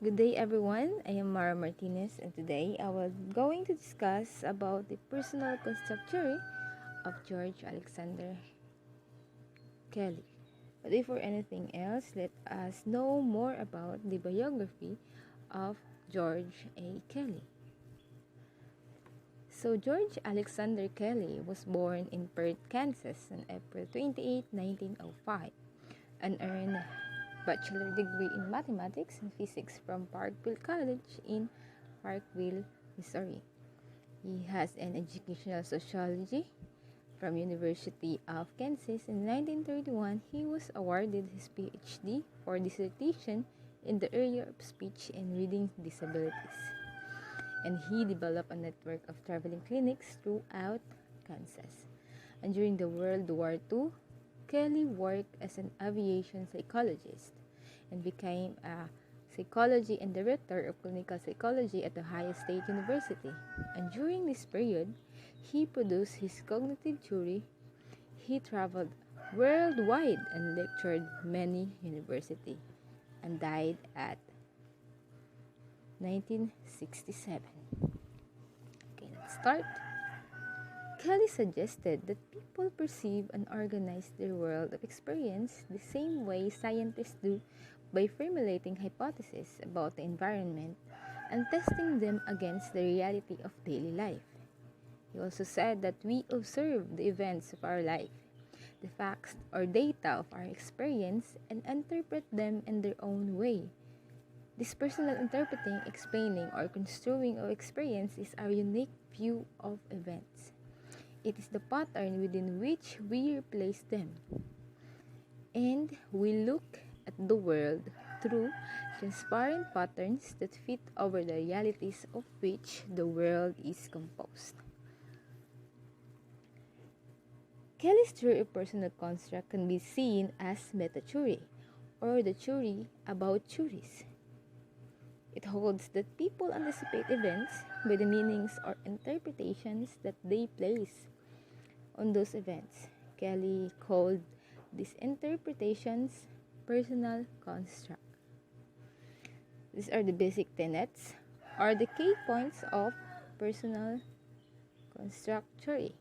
Good day everyone, I am Mara Martinez and today I was going to discuss about the personal construct theory of George Alexander Kelly. But before anything else, let us know more about the biography of George A. Kelly. So George Alexander Kelly was born in Perth, Kansas on April 28, 1905 and earned a bachelor degree in mathematics and physics from Parkville College in Parkville, Missouri. He has an educational sociology from University of Kansas. In 1931, he was awarded his PhD for dissertation in the area of speech and reading disabilities. And he developed a network of traveling clinics throughout Kansas. And during the World War II, Kelly worked as an aviation psychologist and became a psychology and director of clinical psychology at Ohio State University. And during this period, he produced his cognitive theory. He traveled worldwide and lectured many universities and died at 1967. Okay, let's start. Kelly suggested that people perceive and organize their world of experience the same way scientists do by formulating hypotheses about the environment and testing them against the reality of daily life. He also said that we observe the events of our life, the facts or data of our experience, and interpret them in their own way. This personal interpreting, explaining, or construing of experience is our unique view of events. It is the pattern within which we replace them. And we look at the world through transparent patterns that fit over the realities of which the world is composed. Kelly's theory of personal construct can be seen as meta-theory, or the theory about theories. It holds that people anticipate events by the meanings or interpretations that they place on those events. Kelly called these interpretations personal construct. These are the basic tenets or the key points of personal construct theory.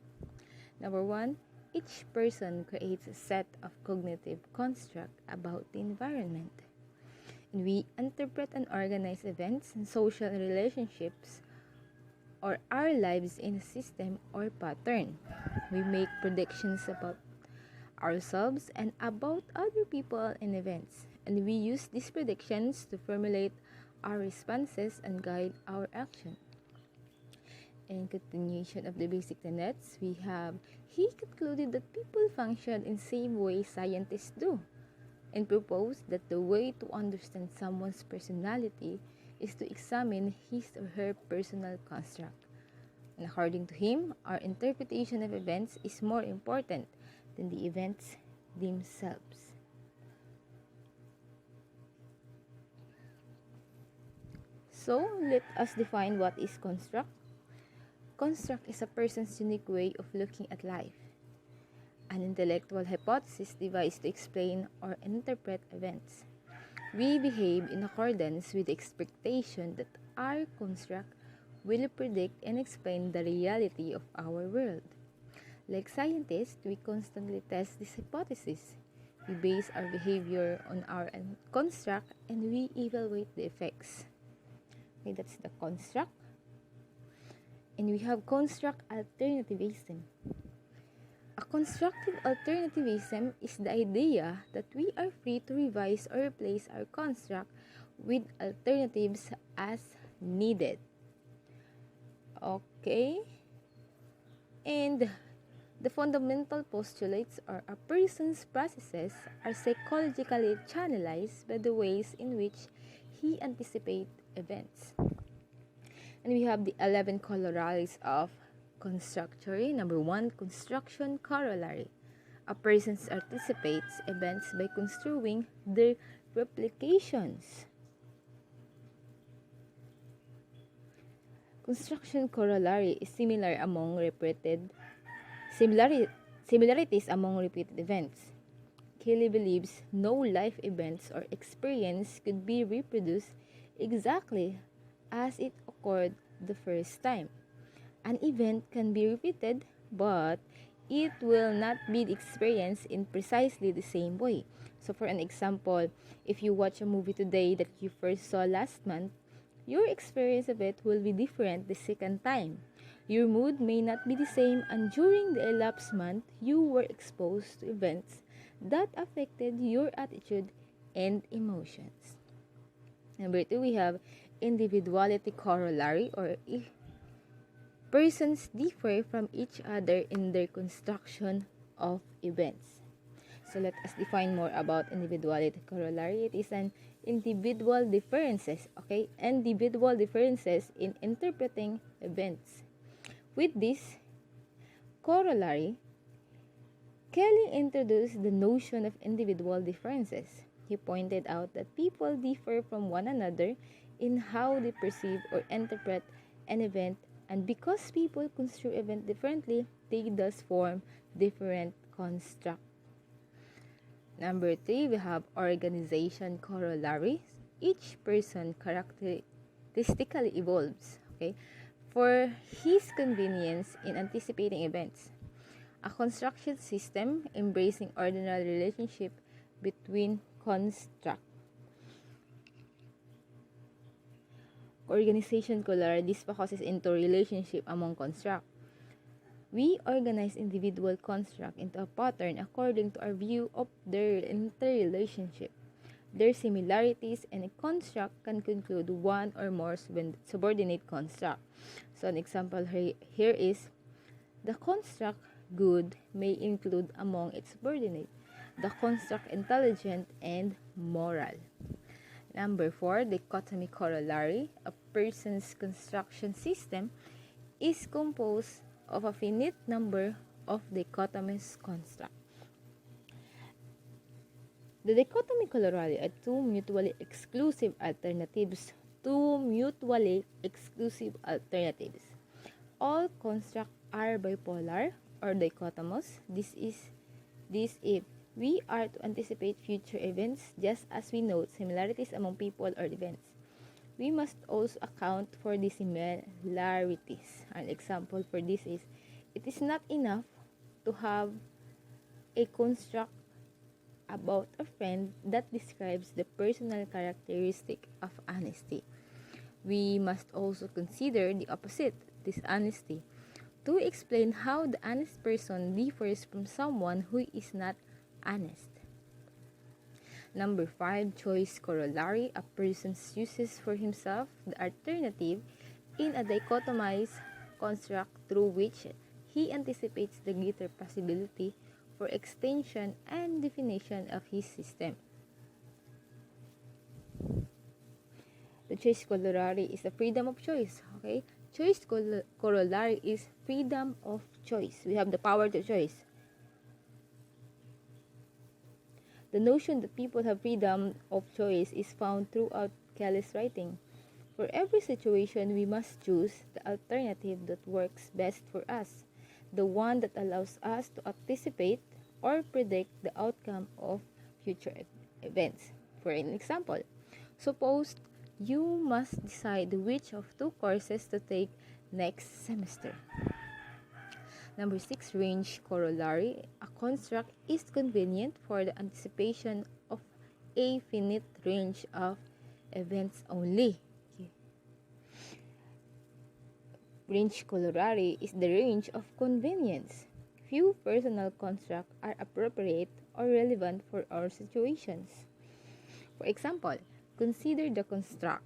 Number 1, each person creates a set of cognitive construct about the environment. And we interpret and organize events and social relationships or our lives in a system or pattern. We make predictions about ourselves and about other people and events, and we use these predictions to formulate our responses and guide our action. In continuation of the basic tenets, he concluded that people function in the same way scientists do, and proposed that the way to understand someone's personality is to examine his or her personal construct. And according to him, our interpretation of events is more important than the events themselves. So, let us define what is construct. Construct is a person's unique way of looking at life, an intellectual hypothesis devised to explain or interpret events. We behave in accordance with the expectation that our construct will predict and explain the reality of our world. Like scientists, we constantly test this hypothesis. We base our behavior on our construct and we evaluate the effects. Okay, that's the construct. And we have construct alternativism. A constructive alternativism is the idea that we are free to revise or replace our construct with alternatives as needed. Okay? And the fundamental postulates are a person's processes are psychologically channelized by the ways in which he anticipates events. And we have the 11 corollaries of construct theory. Number 1, construction corollary. A person anticipates events by construing their replications. Construction corollary is similarities among repeated events. Kelly believes no life events or experience could be reproduced exactly as it occurred the first time. An event can be repeated, but it will not be experienced in precisely the same way. So, for an example, if you watch a movie today that you first saw last month, your experience of it will be different the second time. Your mood may not be the same, and during the elapsed month, you were exposed to events that affected your attitude and emotions. Number two, we have individuality corollary, or persons differ from each other in their construction of events. So let us define more about individuality corollary. It is an individual differences, okay? Individual differences in interpreting events. With this corollary, Kelly introduced the notion of individual differences. He pointed out that people differ from one another in how they perceive or interpret an event, and because people construe events differently, they thus form different constructs. Number three, we have organization corollary. Each person characteristically evolves, okay, for his convenience in anticipating events. A construction system embracing ordinary relationship between construct. Organization corollary, this focuses into relationship among construct. We organize individual construct into a pattern according to our view of their interrelationship, their similarities, and a construct can conclude one or more subordinate construct. So an example here is the construct good may include among its subordinates the construct intelligent and moral. Number four, dichotomy corollary. A person's construction system is composed of a finite number of dichotomous constructs. The dichotomy corollary are two mutually exclusive alternatives. All constructs are bipolar or dichotomous. This if we are to anticipate future events just as we note similarities among people or events. We must also account for the similarities. An example for this is, it is not enough to have a construct about a friend that describes the personal characteristic of honesty. We must also consider the opposite, dishonesty, to explain how the honest person differs from someone who is not honest. Number 5, choice corollary. A person chooses for himself the alternative in a dichotomized construct through which he anticipates the greater possibility for extension and definition of his system. The choice corollary is the freedom of choice. Okay, choice corollary is freedom of choice. We have the power to choose. The notion that people have freedom of choice is found throughout Kelly's writing. For every situation, we must choose the alternative that works best for us, the one that allows us to anticipate or predict the outcome of future events. For an example, suppose you must decide which of two courses to take next semester. Number 6, range corollary. A construct is convenient for the anticipation of a finite range of events only. Okay. Range corollary is the range of convenience. Few personal constructs are appropriate or relevant for our situations. For example, consider the construct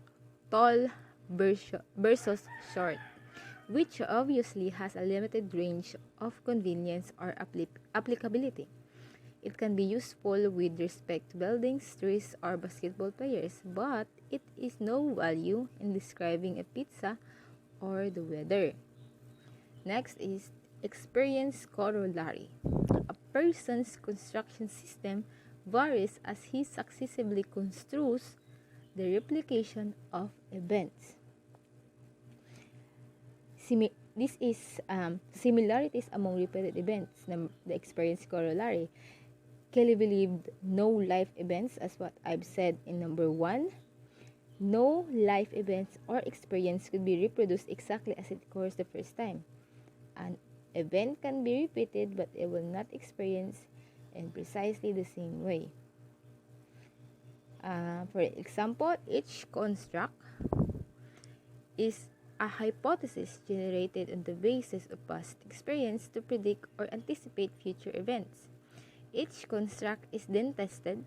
tall versus short, which obviously has a limited range of convenience or applicability. It can be useful with respect to buildings, trees, or basketball players, but it is no value in describing a pizza or the weather. Next is experience corollary. A person's construction system varies as he successively construes the replication of events. This is similarities among repeated events, the experience corollary. Kelly believed no life events, as what I've said in number 1. No life events or experience could be reproduced exactly as it occurs the first time. An event can be repeated, but it will not experience in precisely the same way. For example, each construct is a hypothesis generated on the basis of past experience to predict or anticipate future events. Each construct is then tested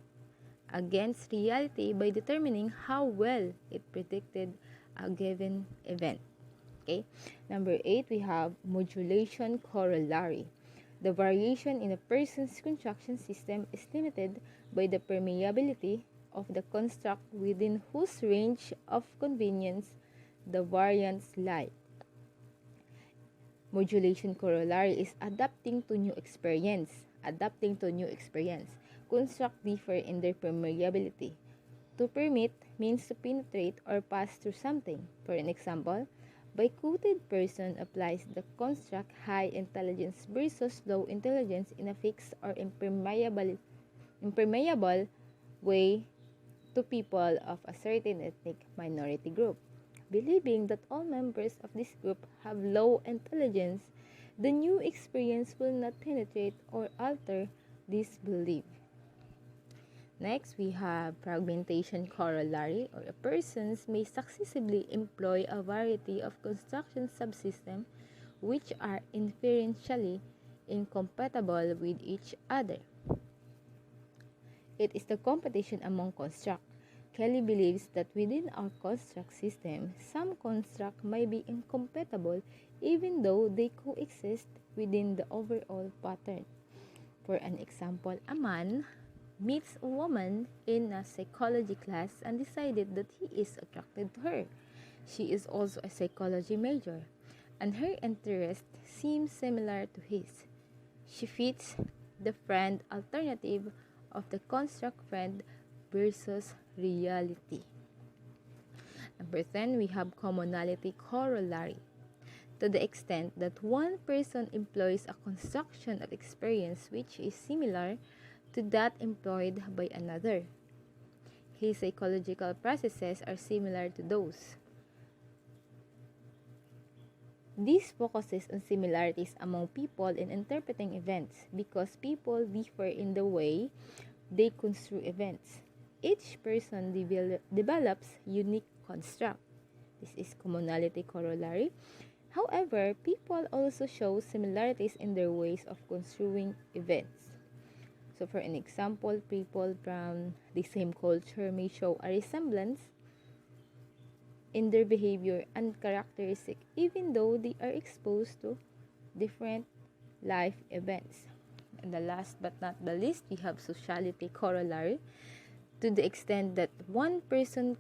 against reality by determining how well it predicted a given event. Okay. Number 8, we have modulation corollary. The variation in a person's construction system is limited by the permeability of the construct within whose range of convenience the variants lie. Modulation corollary is adapting to new experience. Adapting to new experience. Construct differ in their permeability. To permit means to penetrate or pass through something. For an example, by quoted person applies the construct high intelligence versus low intelligence in a fixed or impermeable way to people of a certain ethnic minority group. Believing that all members of this group have low intelligence, the new experience will not penetrate or alter this belief. Next, we have fragmentation corollary, or a persons may successively employ a variety of construction subsystems which are inferentially incompatible with each other. It is the competition among constructs. Kelly believes that within our construct system, some constructs may be incompatible even though they coexist within the overall pattern. For an example, a man meets a woman in a psychology class and decided that he is attracted to her. She is also a psychology major, and her interests seem similar to his. She fits the friend alternative of the construct friend versus reality. Number 10, we have commonality corollary. To the extent that one person employs a construction of experience which is similar to that employed by another, his psychological processes are similar to those. This focuses on similarities among people in interpreting events because people differ in the way they construe events. Each person develops unique construct. This is commonality corollary. However, people also show similarities in their ways of construing events. So for an example, people from the same culture may show a resemblance in their behavior and characteristic even though they are exposed to different life events. And the last but not the least, we have sociality corollary. To the extent that one person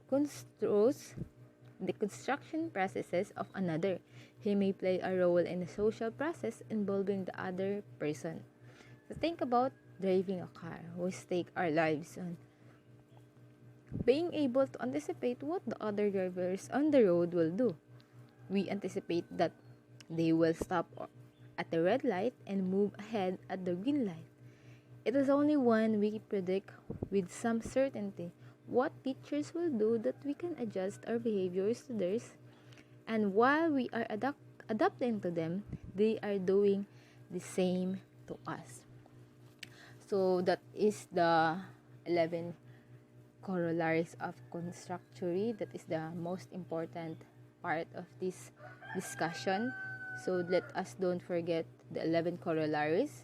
construes the construction processes of another, he may play a role in the social process involving the other person. So think about driving a car. We stake our lives on being able to anticipate what the other drivers on the road will do. We anticipate that they will stop at the red light and move ahead at the green light. It is only when we predict with some certainty what pictures will do that we can adjust our behaviors to theirs, and while we are adapting to them, they are doing the same to us. So that is the 11 corollaries of construct theory. That is the most important part of this discussion. So let us don't forget the 11 corollaries.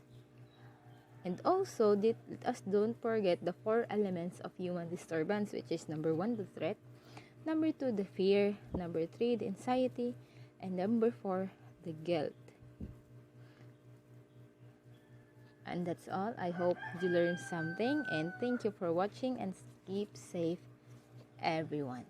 And also, let us don't forget the 4 elements of human disturbance, which is number 1, the threat, number 2, the fear, number 3, the anxiety, and number 4, the guilt. And that's all. I hope you learned something, and thank you for watching, and keep safe, everyone.